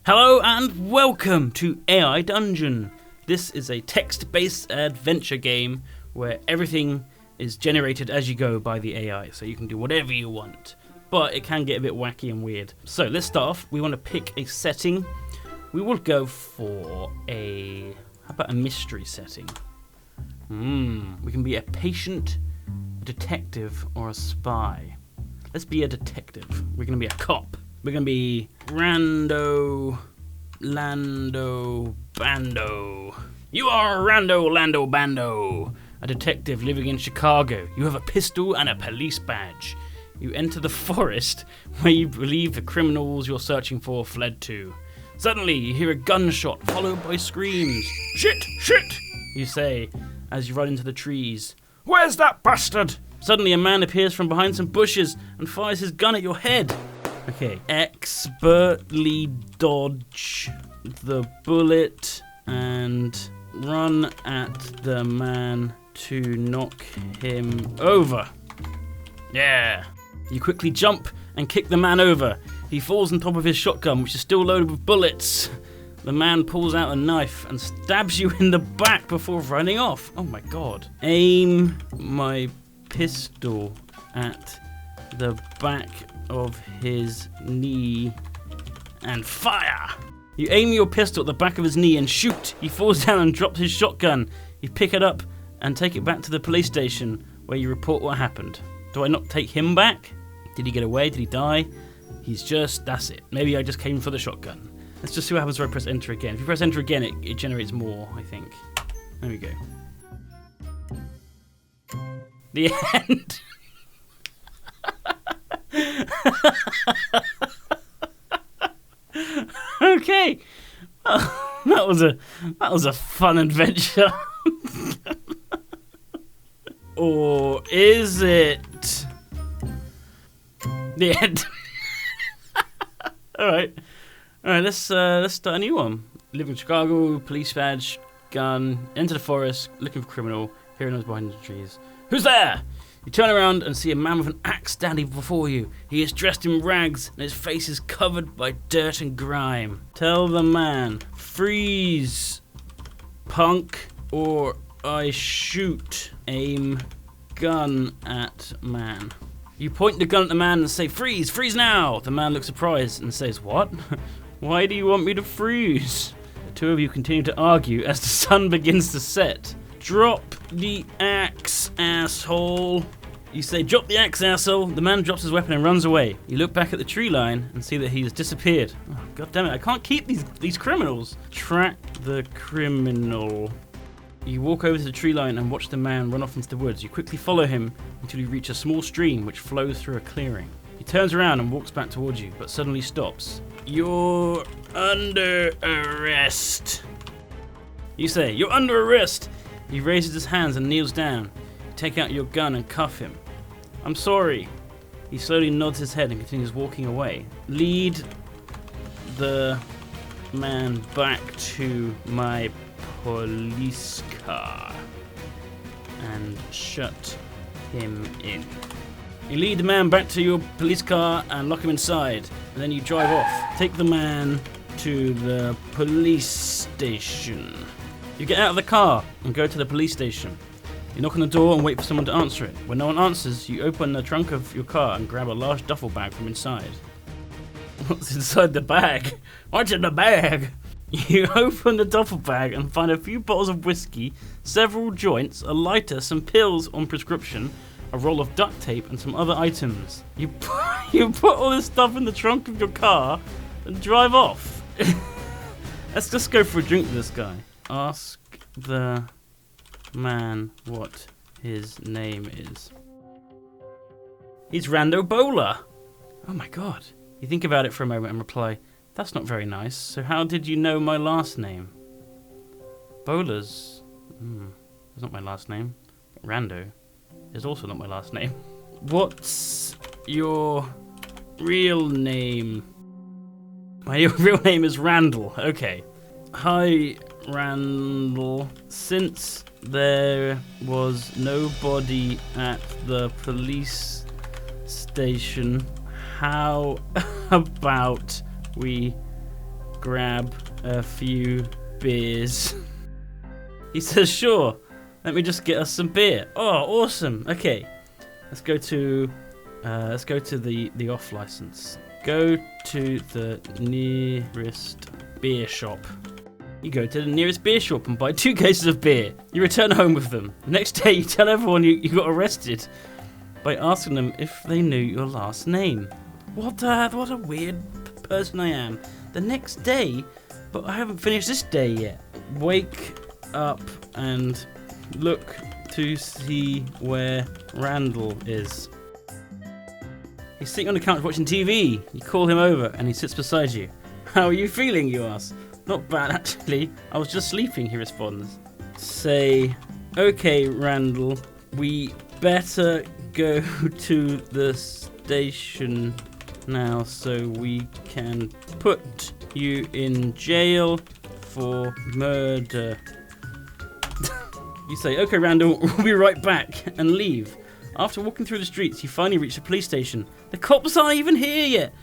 Hello and welcome to AI Dungeon. This is a text-based adventure game where everything is generated as you go by the AI, so you can do whatever you want. But it can get a bit wacky and weird. So let's start off. We want to pick a setting. We will go for how about a mystery setting? We can be a patient, a detective, or a spy. Let's be a detective. We're going to be a cop. We're going to be Rando Lando Bando. You are Rando Lando Bando, a detective living in Chicago. You have a pistol and a police badge. You enter the forest where you believe the criminals you're searching for fled to. Suddenly, you hear a gunshot followed by screams. Shit, shit, you say as you run into the trees. Where's that bastard? Suddenly, a man appears from behind some bushes and fires his gun at your head. Okay. Expertly dodge the bullet and run at the man to knock him over. Yeah. You quickly jump and kick the man over. He falls on top of his shotgun, which is still loaded with bullets. The man pulls out a knife and stabs you in the back before running off. Oh my god. Aim my pistol at the back of his knee and fire. You aim your pistol at the back of his knee and shoot. He falls down and drops his shotgun. You pick it up and take it back to the police station where you report what happened. Do I not take him back? Did he get away? Did he die? That's it. Maybe I just came for the shotgun. Let's just see what happens when I press enter again. If you press enter again, it generates more, I think. There we go. The end. Okay. Oh, that was a fun adventure. Or is it? The end. All right. Let's start a new one. Live in Chicago, police badge, gun, enter the forest, looking for criminal, hearing those behind the trees. Who's there? You turn around and see a man with an axe standing before you. He is dressed in rags and his face is covered by dirt and grime. Tell the man, freeze, punk, or I shoot. Aim gun at man. You point the gun at the man and say, freeze, freeze now. The man looks surprised and says, what? Why do you want me to freeze? The two of you continue to argue as the sun begins to set. Drop the axe, asshole. You say, drop the axe, asshole. The man drops his weapon and runs away. You look back at the tree line and see that he has disappeared. Oh, God damn it, I can't keep these criminals. Track the criminal. You walk over to the tree line and watch the man run off into the woods. You quickly follow him until you reach a small stream which flows through a clearing. He turns around and walks back towards you, but suddenly stops. You're under arrest. You say, you're under arrest. He raises his hands and kneels down. You take out your gun and cuff him. I'm sorry. He slowly nods his head and continues walking away. Lead the man back to my police car and shut him in. You lead the man back to your police car and lock him inside, and then you drive off. Take the man to the police station. You get out of the car and go to the police station. You knock on the door and wait for someone to answer it. When no one answers, you open the trunk of your car and grab a large duffel bag from inside. What's inside the bag? What's in the bag? You open the duffel bag and find a few bottles of whiskey, several joints, a lighter, some pills on prescription, a roll of duct tape, and some other items. You put all this stuff in the trunk of your car and drive off. Let's just go for a drink with this guy. Ask the man what his name is. He's Rando Bowler. Oh my god. You think about it for a moment and reply, that's not very nice. So how did you know my last name? Bowler's... It's not my last name. But Rando is also not my last name. What's your real name? My real name is Randall. Okay. Hi, Randall. Since there was nobody at the police station, how about we grab a few beers? He says, sure. Let me just get us some beer. Oh, awesome. Okay. Let's go to the off license. Go to the nearest beer shop. You go to the nearest beer shop and buy 2 cases of beer. You return home with them. The next day, you tell everyone you got arrested by asking them if they knew your last name. What a weird person I am. The next day, but I haven't finished this day yet. Wake up and look to see where Randall is. He's sitting on the couch watching TV. You call him over and he sits beside you. How are you feeling, you ask? Not bad, actually. I was just sleeping, he responds. Say, okay, Randall, we better go to the station now so we can put you in jail for murder. You say, okay, Randall, we'll be right back, and leave. After walking through the streets, you finally reach the police station. The cops aren't even here yet,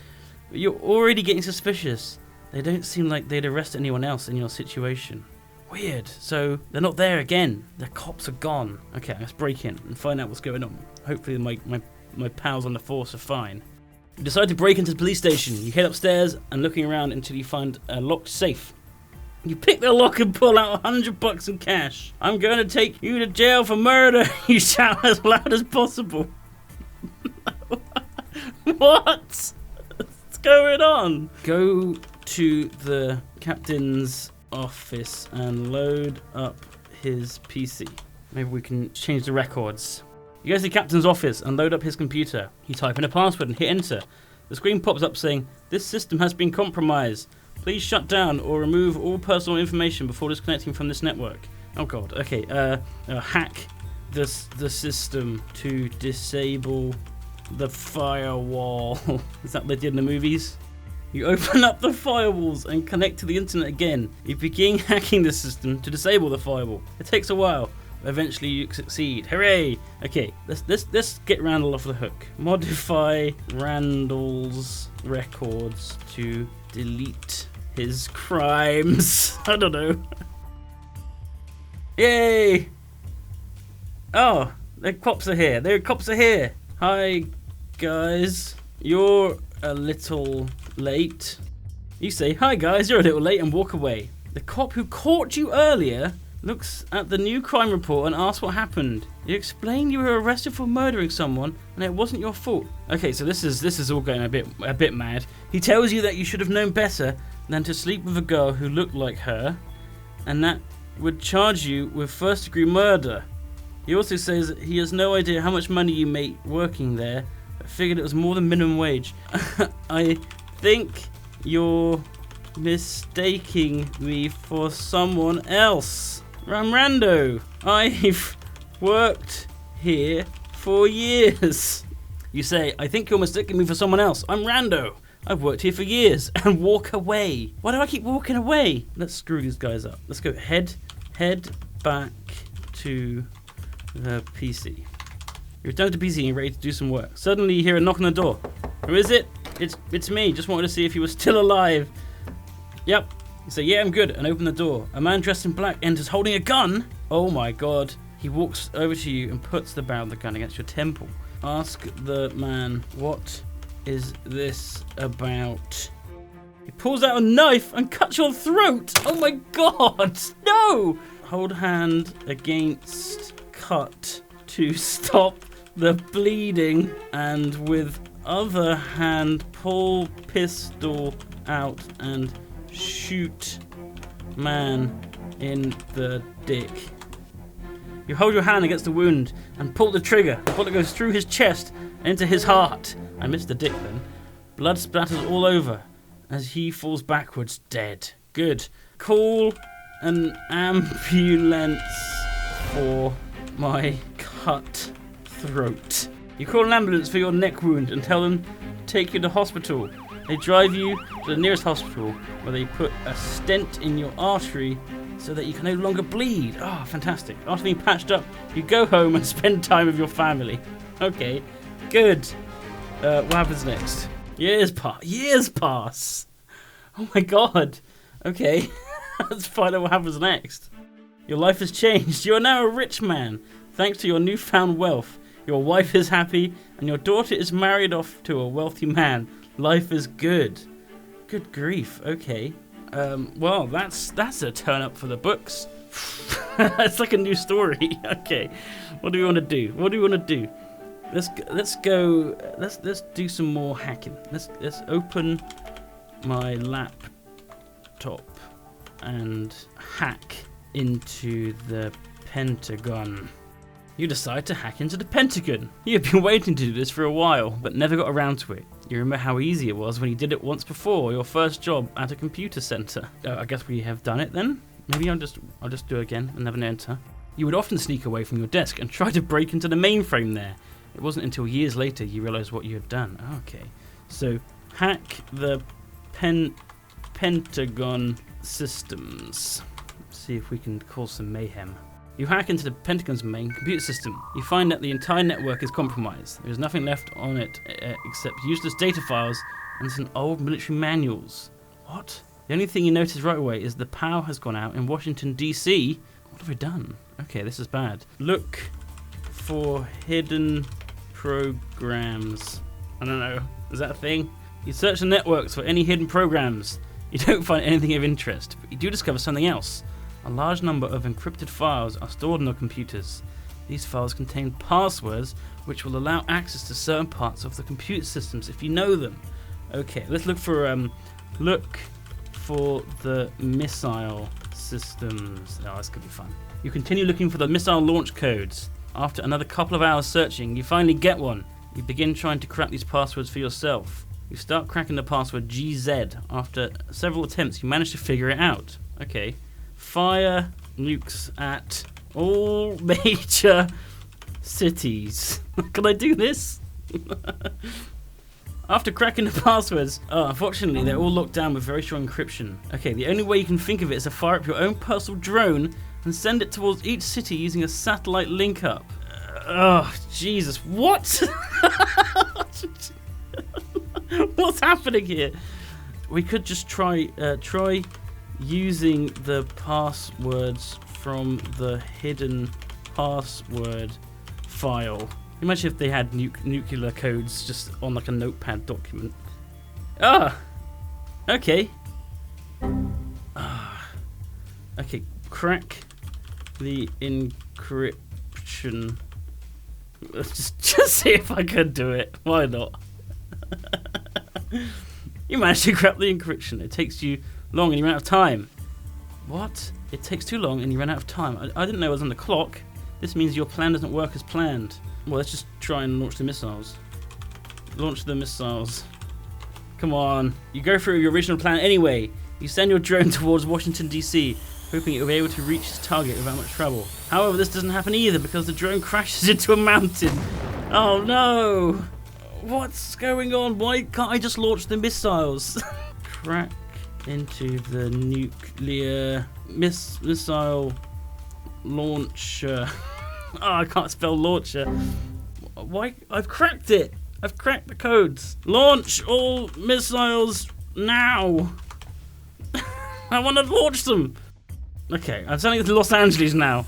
but you're already getting suspicious. They don't seem like they'd arrest anyone else in your situation. Weird. So they're not there again. The cops are gone. Okay, let's break in and find out what's going on. Hopefully my pals on the force are fine. You decide to break into the police station. You head upstairs and looking around until you find a locked safe. You pick the lock and pull out $100 in cash. I'm going to take you to jail for murder. You shout as loud as possible. What? What's going on? Go to the captain's office and load up his PC. Maybe we can change the records. You go to the captain's office and load up his computer. You type in a password and hit enter. The screen pops up saying, this system has been compromised. Please shut down or remove all personal information before disconnecting from this network. Oh god, okay. Hack the system to disable the firewall. Is that what they did in the movies? You open up the firewalls and connect to the internet again. You begin hacking the system to disable the firewall. It takes a while. Eventually you succeed. Hooray! Okay, let's get Randall off the hook. Modify Randall's records to delete his crimes. I don't know. Yay! Oh, the cops are here. The cops are here. Hi, guys. You're a little late. You say, hi guys, you're a little late, and walk away. The cop who caught you earlier looks at the new crime report and asks what happened. You explain you were arrested for murdering someone and it wasn't your fault. Okay, so this is all going a bit mad. He tells you that you should have known better than to sleep with a girl who looked like her, and that would charge you with first-degree murder. He also says that he has no idea how much money you make working there, but figured it was more than minimum wage. I think you're mistaking me for someone else. I'm Rando. I've worked here for years. You say, I think you're mistaking me for someone else. I'm Rando. I've worked here for years. And walk away. Why do I keep walking away? Let's screw these guys up. Let's go head back to the PC. You return to the PC and you're ready to do some work. Suddenly you hear a knock on the door. Who is it? It's me. Just wanted to see if you were still alive. Yep. You say, yeah, I'm good, and open the door. A man dressed in black enters holding a gun. Oh my god. He walks over to you and puts the barrel of the gun against your temple. Ask the man, what is this about? He pulls out a knife and cuts your throat. Oh my god. No. Hold hand against cut to stop the bleeding, and with other hand pull pistol out and shoot man in the dick. You hold your hand against the wound and pull the trigger. The bullet goes through his chest and into his heart. I missed the dick then. Blood splatters all over as he falls backwards dead. Good. Call an ambulance for my cut throat. You call an ambulance for your neck wound and tell them to take you to hospital. They drive you to the nearest hospital where they put a stent in your artery so that you can no longer bleed. Oh, fantastic. After being patched up, you go home and spend time with your family. Okay, good. What happens next? Years pass. Oh my god. Okay, let's find out what happens next. Your life has changed. You are now a rich man, thanks to your newfound wealth. Your wife is happy, and your daughter is married off to a wealthy man. Life is good. Good grief. Okay. Well, that's a turn up for the books. It's like a new story. Okay. What do we want to do? Let's do some more hacking. Let's open my laptop and hack into the Pentagon. You decide to hack into the Pentagon. You have been waiting to do this for a while, but never got around to it. You remember how easy it was when you did it once before, your first job at a computer center. I guess we have done it then? Maybe I'll just do it again and never enter. You would often sneak away from your desk and try to break into the mainframe there. It wasn't until years later you realized what you had done. Okay, so hack the Pentagon systems. Let's see if we can cause some mayhem. You hack into the Pentagon's main computer system. You find that the entire network is compromised. There is nothing left on it except useless data files and some old military manuals. What? The only thing you notice right away is the power has gone out in Washington, D.C. What have we done? Okay, this is bad. Look for hidden programs. I don't know. Is that a thing? You search the networks for any hidden programs. You don't find anything of interest, but you do discover something else. A large number of encrypted files are stored on your computers. These files contain passwords which will allow access to certain parts of the computer systems if you know them. Okay, let's look for the missile systems. Oh, this could be fun. You continue looking for the missile launch codes. After another couple of hours searching, you finally get one. You begin trying to crack these passwords for yourself. You start cracking the password GZ. After several attempts, you manage to figure it out. Okay. Fire nukes at all major cities. Can I do this? After cracking the passwords, unfortunately they're all locked down with very strong encryption. Okay, the only way you can think of it is to fire up your own personal drone and send it towards each city using a satellite link up. Oh, Jesus, what? What's happening here? We could just try using the passwords from the hidden password file. Imagine if they had nuclear codes just on like a notepad document. Okay. Okay, crack the encryption. Let's just see if I can do it. Why not? You managed to crack the encryption. It takes you long and you ran out of time. What? It takes too long and you ran out of time. I didn't know it was on the clock. This means your plan doesn't work as planned. Well, let's just try and launch the missiles. Launch the missiles. Come on. You go through your original plan anyway. You send your drone towards Washington, D.C., hoping it will be able to reach its target without much trouble. However, this doesn't happen either because the drone crashes into a mountain. Oh no! What's going on? Why can't I just launch the missiles? Crack into the nuclear missile launcher. Oh, I can't spell launcher. Why? I've cracked it. I've cracked the codes. Launch all missiles now. I want to launch them. Okay, I'm sending it to Los Angeles now.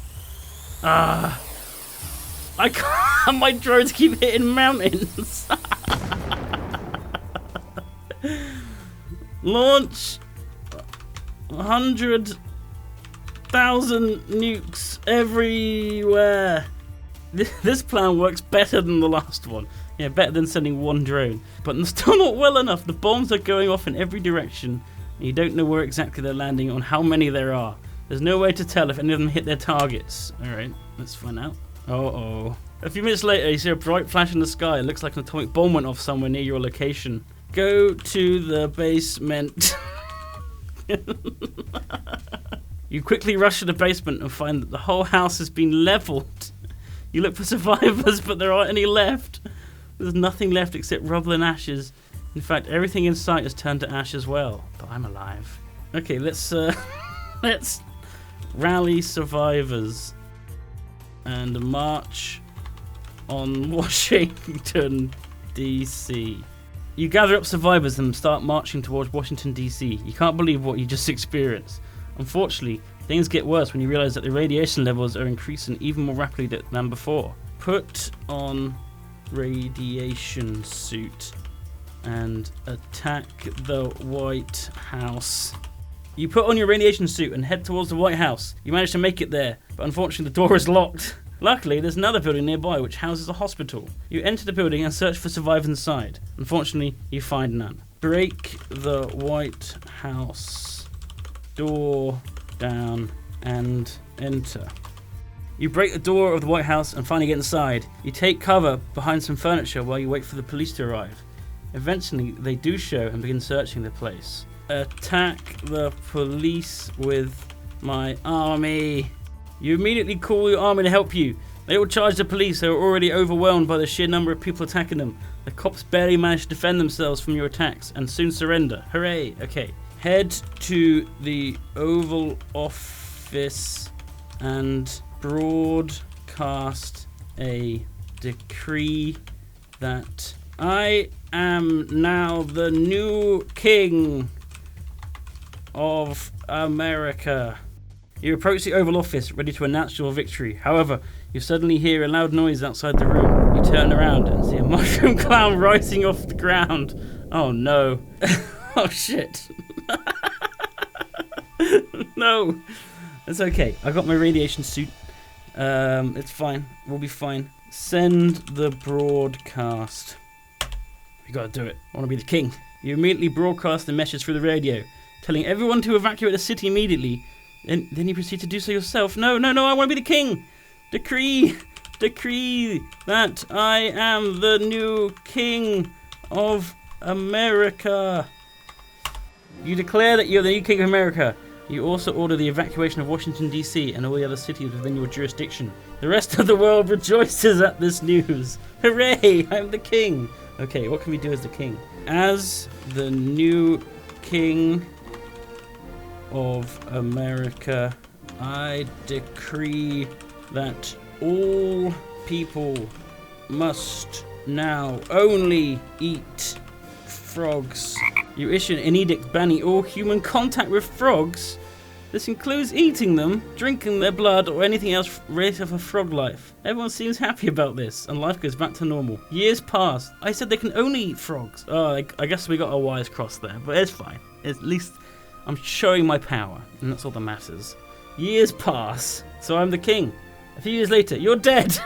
I can't. My drones keep hitting mountains. Launch 100,000 nukes everywhere. This plan works better than the last one. Yeah, better than sending one drone. But still not well enough. The bombs are going off in every direction. And you don't know where exactly they're landing on how many there are. There's no way to tell if any of them hit their targets. Alright, let's find out. Uh-oh. A few minutes later, you see a bright flash in the sky. It looks like an atomic bomb went off somewhere near your location. Go to the basement. You quickly rush to the basement and find that the whole house has been leveled. You look for survivors, but there aren't any left. There's nothing left except rubble and ashes. In fact, everything in sight has turned to ash as well. But I'm alive. Okay, let's rally survivors and march on Washington, D.C. You gather up survivors and start marching towards Washington, D.C. You can't believe what you just experienced. Unfortunately, things get worse when you realize that the radiation levels are increasing even more rapidly than before. Put on radiation suit and attack the White House. You put on your radiation suit and head towards the White House. You manage to make it there, but unfortunately the door is locked. Luckily, there's another building nearby which houses a hospital. You enter the building and search for survivors inside. Unfortunately, you find none. Break the White House door down and enter. You break the door of the White House and finally get inside. You take cover behind some furniture while you wait for the police to arrive. Eventually, they do show and begin searching the place. Attack the police with my army. You immediately call your army to help you. They all charge the police. They are already overwhelmed by the sheer number of people attacking them. The cops barely manage to defend themselves from your attacks and soon surrender. Hooray! Okay. Head to the Oval Office and broadcast a decree that I am now the new king of America. You approach the Oval Office, ready to announce your victory. However, you suddenly hear a loud noise outside the room. You turn around and see a mushroom clown rising off the ground. Oh no. Oh shit. No. It's okay. I got my radiation suit. It's fine. We'll be fine. Send the broadcast. You gotta do it. I wanna be the king. You immediately broadcast the message through the radio, telling everyone to evacuate the city immediately. Then you proceed to do so yourself. No, I want to be the king. Decree that I am the new king of America. You declare that you're the new king of America. You also order the evacuation of Washington, D.C. and all the other cities within your jurisdiction. The rest of the world rejoices at this news. Hooray, I'm the king. Okay, what can we do as the king? As the new king of America, I decree that all people must now only eat frogs. You issue an edict banning all human contact with frogs. This includes eating them, drinking their blood, or anything else related to frog life. Everyone seems happy about this, and life goes back to normal. Years pass. I said they can only eat frogs. Oh, I guess we got our wires crossed there, but it's fine. At least I'm showing my power, and that's all that matters. Years pass, so I'm the king. A few years later, you're dead.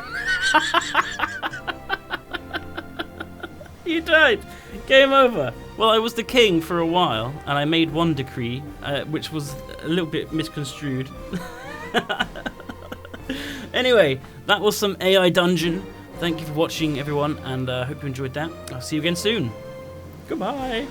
You died. Game over. Well, I was the king for a while, and I made one decree, which was a little bit misconstrued. Anyway, that was some AI Dungeon. Thank you for watching, everyone, and I hope you enjoyed that. I'll see you again soon. Goodbye.